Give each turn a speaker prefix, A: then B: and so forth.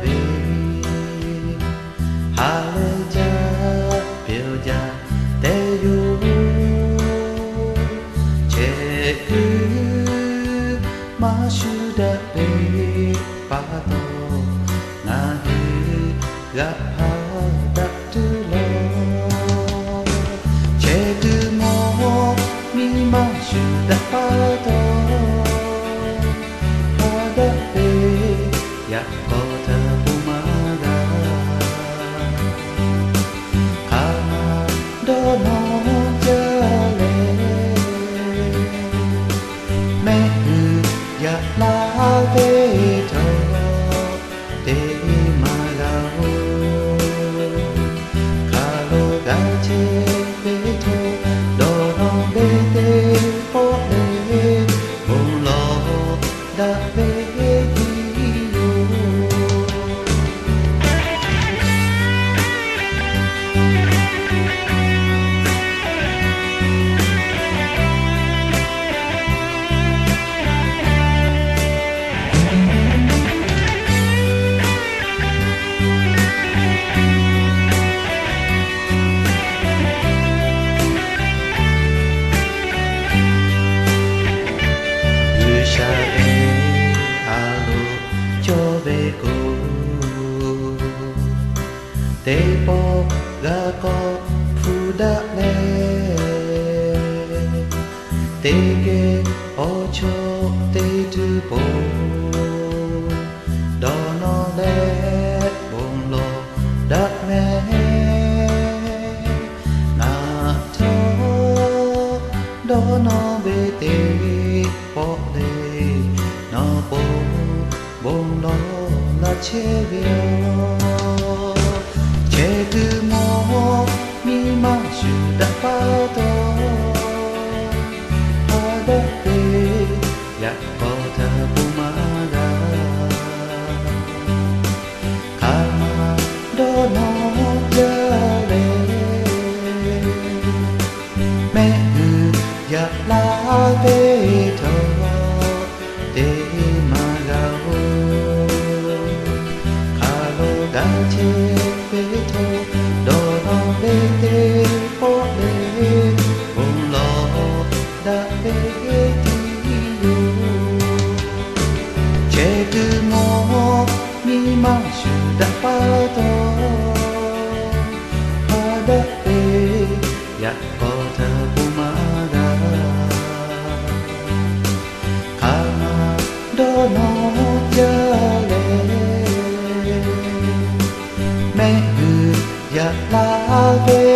A: về hà lê cha biểu cha tê du che cứ mà su đã về ba tô na hư gặp ha đặt tư lo che cứ mô mi mà su đã ba tô ya kota Pumaga kama dono jale mehu ya la ve to te magao kalo ga che ve to dono ve te po le bon lo da ve te po ga ko phu da le te ke o cho te tu po do no le bom lo da me na to do no be te po le no po bom lo la che vio che cứ mô mi ma su đã ba tô ha đã về ya kota Pumaga kama dono jale mehu ya la ve to te magao kalo ga che về thô đồ nó về tê phố lê bồn lò đã về đi yêu che cứ mô mi mang sự đã ba tô ha đã về ya kota Pumaga kama dono jale mehu ya la ve